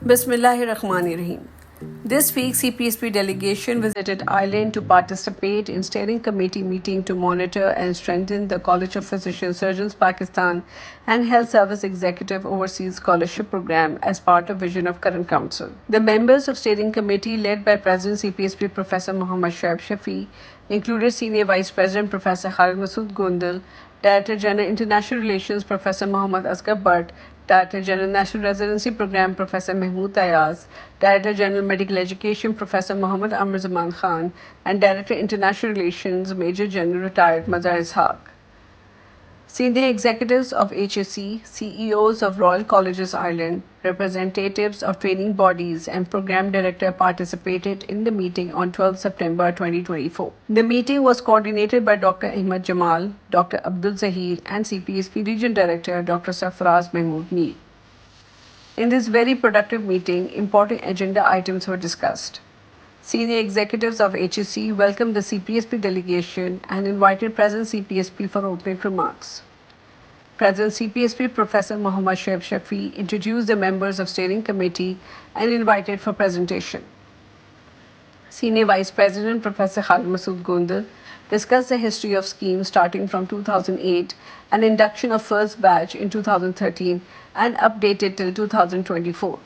Bismillahirrahmanirrahim. This week, CPSP delegation visited Ireland to participate in steering committee meeting to monitor and strengthen the College of Physician Surgeons Pakistan and Health Service Executive Overseas Scholarship Program as part of vision of current council. The members of steering committee led by President CPSP Professor Muhammad Shoaib Shafi included Senior Vice President Professor Khalid Masood Gondal, Director General International Relations Professor Muhammad Asghar Bhatt, Director General National Residency Program Professor Mahmood Ayaz, Director General Medical Education Professor Muhammad Amr Zaman Khan, and Director International Relations Major General Retired Mazhar Ishaq. Senior executives of HSE, CEOs of Royal Colleges Ireland, representatives of training bodies, and program director participated in the meeting on 12 September 2024. The meeting was coordinated by Dr. Ahmed Jamal, Dr. Abdul Zahir, and CPSP Region Director Dr. Sarfaraz Mahmood Mir. In this very productive meeting, important agenda items were discussed. Senior executives of HSE welcomed the CPSP delegation and invited President CPSP for opening remarks. President CPSP Professor Muhammad Shoaib Shafi introduced the members of steering committee and invited for presentation. Senior Vice President Professor Khalid Masood Gondal discussed the history of schemes starting from 2008 and induction of first batch in 2013 and updated till 2024.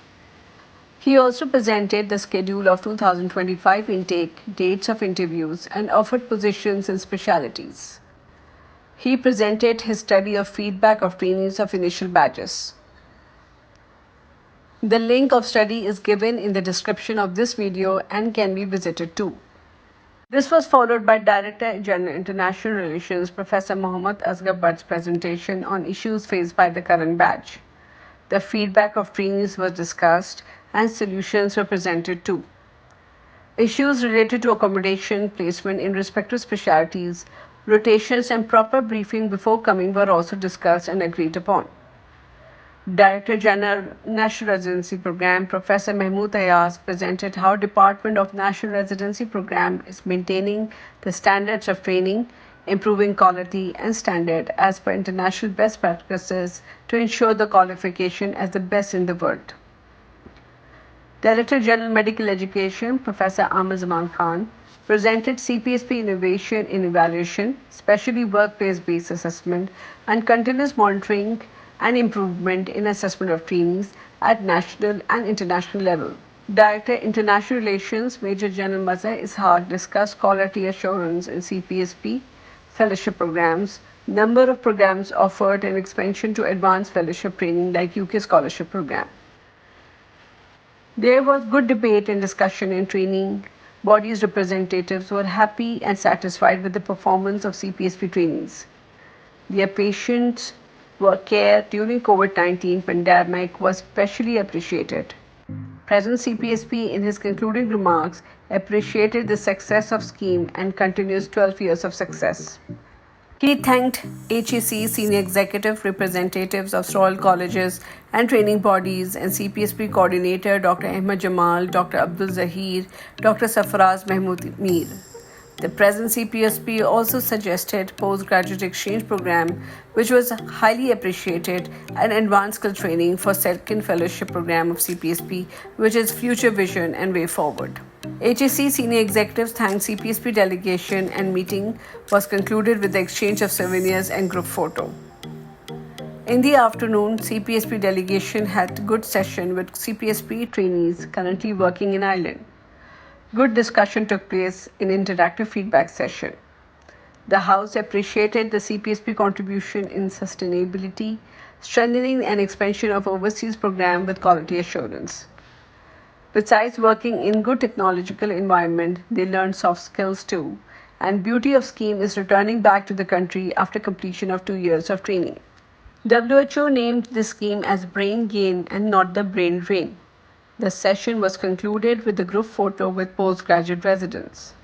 He also presented the schedule of 2025 intake, dates of interviews, and offered positions and specialities. He presented his study of feedback of trainees of initial batches. The link of study is given in the description of this video and can be visited too. This was followed by Director General International Relations Professor Muhammad Asghar Bhatt's presentation on issues faced by the current batch. The feedback of trainees was discussed and solutions were presented too. Issues related to accommodation, placement in respective specialties, rotations and proper briefing before coming were also discussed and agreed upon. Director General National Residency Program Professor Mahmood Ayaz presented how Department of National Residency Program is maintaining the standards of training, improving quality and standard as per international best practices to ensure the qualification as the best in the world. Director General Medical Education Professor Amr Zaman Khan presented CPSP innovation in evaluation, especially workplace-based assessment, and continuous monitoring and improvement in assessment of trainees at national and international level. Director International Relations Major General Mazhar Ishaq discussed quality assurance in CPSP fellowship programs, number of programs offered, and expansion to advanced fellowship training like UK scholarship program. There was good debate and discussion in training. Bodies representatives were happy and satisfied with the performance of CPSP trainees. Their patients were care during COVID-19 pandemic was specially appreciated. President CPSP in his concluding remarks appreciated the success of scheme and continues 12 years of success. He thanked HEC senior executive representatives of Royal Colleges and training bodies and CPSP coordinator Dr. Ahmed Jamal, Dr. Abdul Zahir, Dr. Sarfaraz Mahmood Mir. The present CPSP also suggested postgraduate exchange program, which was highly appreciated, and advanced skill training for second fellowship program of CPSP, which is future vision and way forward. HEC senior executives thanked CPSP delegation and meeting was concluded with the exchange of souvenirs and group photo. In the afternoon, CPSP delegation had a good session with CPSP trainees currently working in Ireland. Good discussion took place in interactive feedback session. The House appreciated the CPSP contribution in sustainability, strengthening and expansion of overseas program with quality assurance. Besides working in good technological environment, they learned soft skills too. And beauty of scheme is returning back to the country after completion of 2 years of training. WHO named this scheme as brain gain and not the brain drain. The session was concluded with a group photo with postgraduate residents.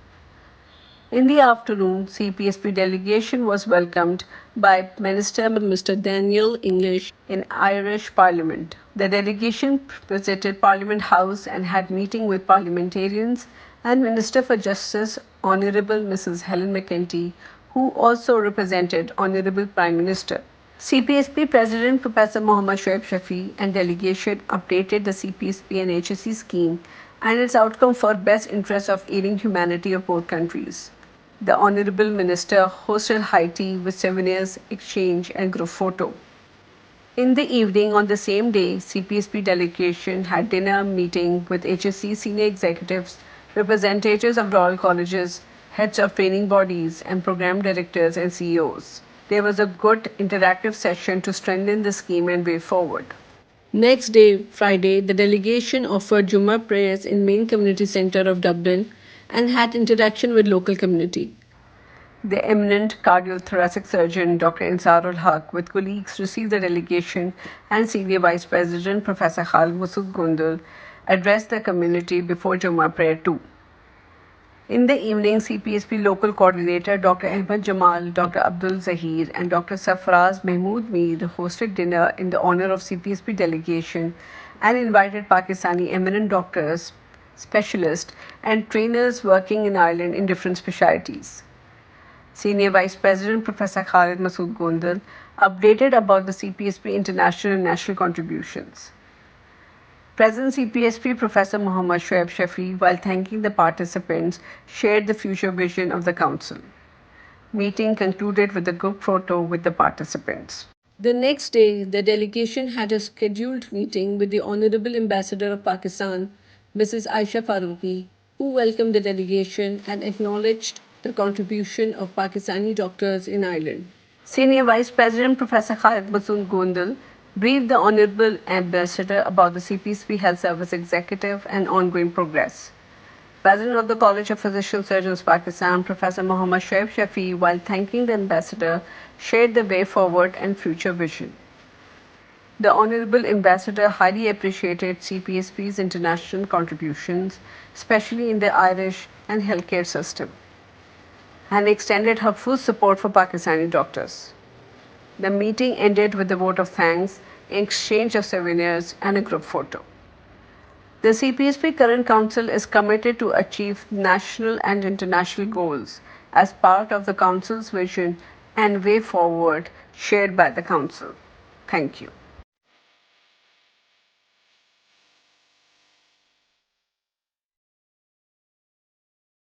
In the afternoon, CPSP delegation was welcomed by Minister Mr. Daniel English in Irish Parliament. The delegation visited Parliament House and had meeting with parliamentarians and Minister for Justice Honourable Mrs. Helen McEntee, who also represented Honourable Prime Minister. CPSP President Professor Mohammad Shoaib Shafi and delegation updated the CPSP and HSC scheme and its outcome for best interest of aiding humanity of both countries. The Honorable Minister hosted high tea with souvenirs exchange and group photo. In the evening on the same day, CPSP delegation had dinner meeting with HSC senior executives, representatives of Royal Colleges, heads of training bodies, and program directors and CEOs. There was a good interactive session to strengthen the scheme and way forward. Next day, Friday, the delegation offered Jummah prayers in main community center of Dublin and had interaction with local community. The eminent cardiothoracic surgeon Dr. Insarul Haq with colleagues received the delegation and Senior Vice President Professor Khalid Masood Gondal addressed the community before Jummah prayer too. In the evening, CPSP local coordinator Dr. Ahmed Jamal, Dr. Abdul Zahir, and Dr. Safraz Mahmood Mir hosted dinner in the honor of CPSP delegation and invited Pakistani eminent doctors, specialists, and trainers working in Ireland in different specialties. Senior Vice President Professor Khalid Masood Gondal updated about the CPSP international and national contributions. President CPSP Professor Mohammad Shoaib Shafi, while thanking the participants, shared the future vision of the Council. Meeting concluded with a group photo with the participants. The next day, the delegation had a scheduled meeting with the Honorable Ambassador of Pakistan, Mrs. Aisha Farooqi, who welcomed the delegation and acknowledged the contribution of Pakistani doctors in Ireland. Senior Vice President Professor Khalid Masood Gondal briefed the Honorable Ambassador about the CPSP Health Service Executive and ongoing progress. President of the College of Physician Surgeons Pakistan, Professor Mohammad Shoaib Shafi, while thanking the ambassador, shared the way forward and future vision. The Honorable Ambassador highly appreciated CPSP's international contributions, especially in the Irish and healthcare system, and extended her full support for Pakistani doctors. The meeting ended with a vote of thanks, exchange of souvenirs, and a group photo. The CPSP current council is committed to achieve national and international goals as part of the council's vision and way forward shared by the council. Thank you.